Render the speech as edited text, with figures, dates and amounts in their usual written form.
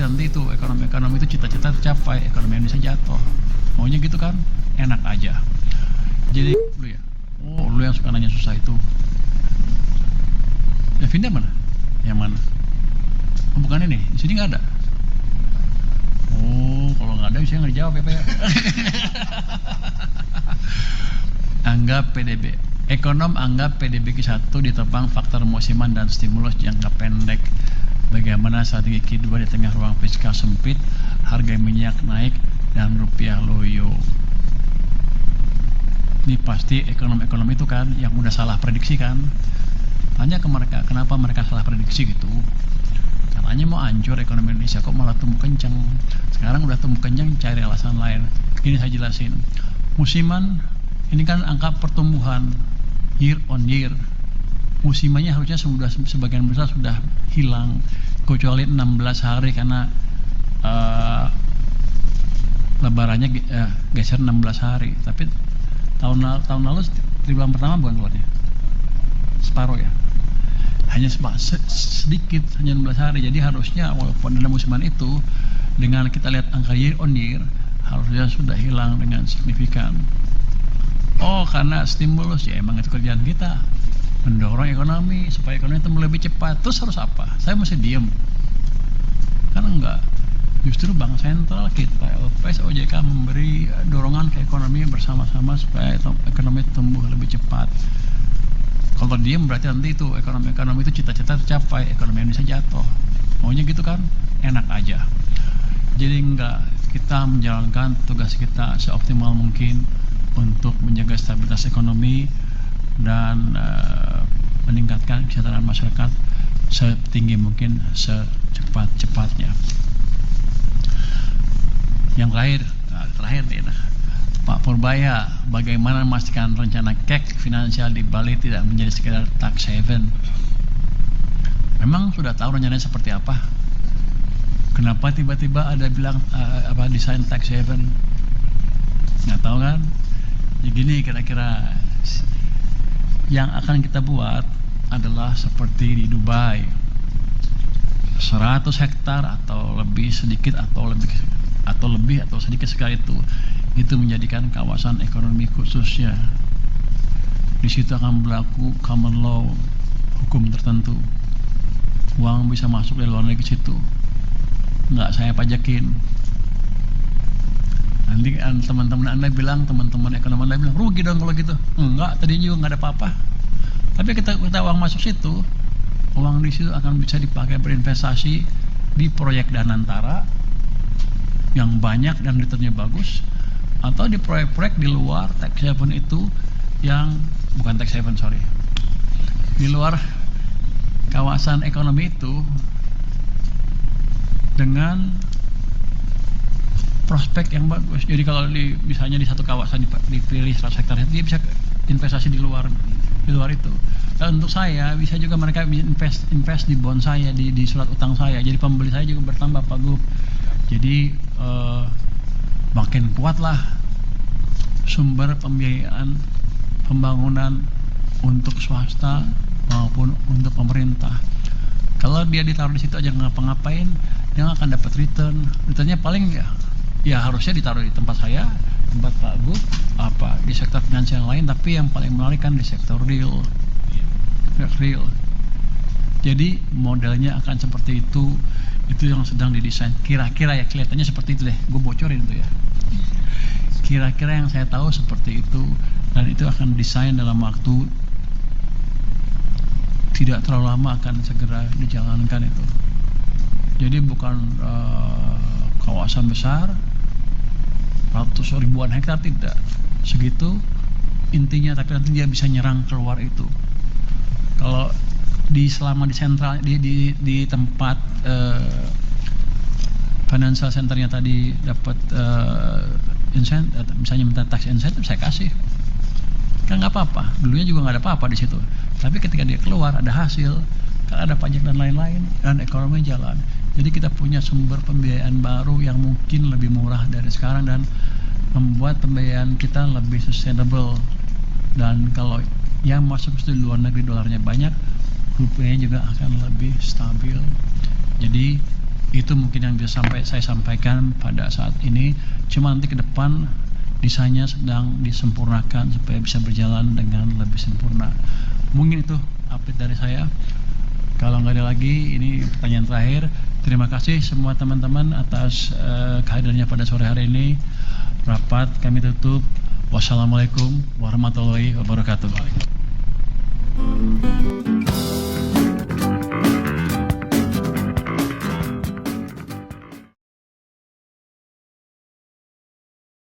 nanti itu ekonomi itu cita-cita tercapai, ekonomi Indonesia jatuh. Maunya gitu kan, enak aja. Jadi lu ya, lu yang suka nanya susah itu. Ya Vinda mana? Yang mana? Oh, bukan ini, di sini nggak ada. Oh, kalau nggak ada bisa nggak dijawab ya Pak ya. Anggap PDB. Ekonom anggap PDB Q1 ditopang faktor musiman dan stimulus jangka pendek. Bagaimana strategi Q2 di tengah ruang fiskal sempit, harga minyak naik, dan rupiah loyo. Ini pasti ekonom-ekonom itu kan yang udah salah prediksi kan. Tanya ke mereka, kenapa mereka salah prediksi gitu. Katanya mau hancur ekonomi Indonesia, kok malah tumbuh kencang. Sekarang udah tumbuh kencang, cari alasan lain. Ini saya jelasin. Musiman, ini kan angka pertumbuhan year on year. Musimannya harusnya sudah sebagian besar sudah hilang, kecuali 16 hari karena lebarannya geser 16 hari. Tapi tahun lalu triwulan pertama bukan keluarnya separuh ya, hanya sedikit, hanya 16 hari. Jadi harusnya walaupun dalam musiman itu, dengan kita lihat angka year on year, harusnya sudah hilang dengan signifikan. Oh, karena stimulus, ya emang itu kerjaan kita, mendorong ekonomi supaya ekonomi itu lebih cepat. Terus harus apa? Saya mesti diem? Kan enggak. Justru Bank Sentral kita, LPS, OJK memberi dorongan ke ekonomi bersama-sama supaya ekonomi tumbuh lebih cepat. Kalau diem berarti nanti itu ekonomi itu cita-cita tercapai, ekonomi Indonesia jatuh. Maunya gitu kan, enak aja. Jadi enggak, kita menjalankan tugas kita seoptimal mungkin untuk menjaga stabilitas ekonomi dan meningkatkan kesejahteraan masyarakat setinggi mungkin, secepat-cepatnya. Yang terakhir nih, Pak Purbaya, bagaimana memastikan rencana KEK finansial di Bali tidak menjadi sekedar tax haven? Memang sudah tahu rencananya seperti apa? Kenapa tiba-tiba ada bilang desain tax haven? Nggak tahu kan? Ya gini kira-kira, yang akan kita buat adalah seperti di Dubai, 100 hektar atau lebih sedikit atau sedikit sekali itu menjadikan kawasan ekonomi khususnya. Di situ akan berlaku common law, hukum tertentu. Uang bisa masuk dari luar negeri situ, nggak saya pajakin. Nanti teman-teman ekonomi Anda bilang rugi dong kalau gitu. Enggak, tadi juga nggak ada apa-apa. Tapi kita uang masuk situ, uang di situ akan bisa dipakai berinvestasi di proyek Danantara yang banyak dan returnnya bagus, atau di proyek-proyek di luar tax haven itu, yang bukan tax haven, di luar kawasan ekonomi itu, dengan prospek yang bagus. Jadi kalau misalnya di satu kawasan dipilih 100 hektar, dia bisa investasi di luar itu. Dan untuk saya bisa juga mereka invest di bond saya, di surat utang saya. Jadi pembeli saya juga bertambah, Pak Gub. Jadi makin kuatlah sumber pembiayaan pembangunan untuk swasta maupun untuk pemerintah. Kalau dia ditaruh di situ aja ngapa-ngapain, dia akan dapat returnnya paling ya harusnya ditaruh di tempat saya, tempat Pak Gub, di sektor finansial lain, tapi yang paling menarik kan di sektor real. Jadi modelnya akan seperti itu yang sedang didesain. Kira-kira ya, kelihatannya seperti itu deh. Gue bocorin itu ya. Kira-kira yang saya tahu seperti itu, dan itu akan desain dalam waktu tidak terlalu lama, akan segera dijalankan itu. Jadi bukan kawasan besar, ratus ribuan hektar, tidak segitu intinya, tapi nanti dia bisa nyerang keluar itu. Kalau selama di sentral di tempat financial centernya tadi dapat insentif, misalnya minta tax insentif, saya kasih, kan nggak apa-apa. Dulunya juga nggak ada apa-apa di situ, tapi ketika dia keluar ada hasil, kan ada pajak dan lain-lain, dan ekonomi jalan. Jadi kita punya sumber pembiayaan baru yang mungkin lebih murah dari sekarang dan membuat pembiayaan kita lebih sustainable. Dan kalau yang masuk ke luar negeri dolarnya banyak, rupiahnya juga akan lebih stabil. Jadi Itu mungkin yang bisa saya sampaikan pada saat ini. Cuma nanti ke depan desainnya sedang disempurnakan supaya bisa berjalan dengan lebih sempurna. Mungkin itu update dari saya. Kalau nggak ada lagi, ini pertanyaan terakhir. Terima kasih semua teman-teman atas kehadirannya pada sore hari ini. Rapat kami tutup. Wassalamualaikum warahmatullahi wabarakatuh.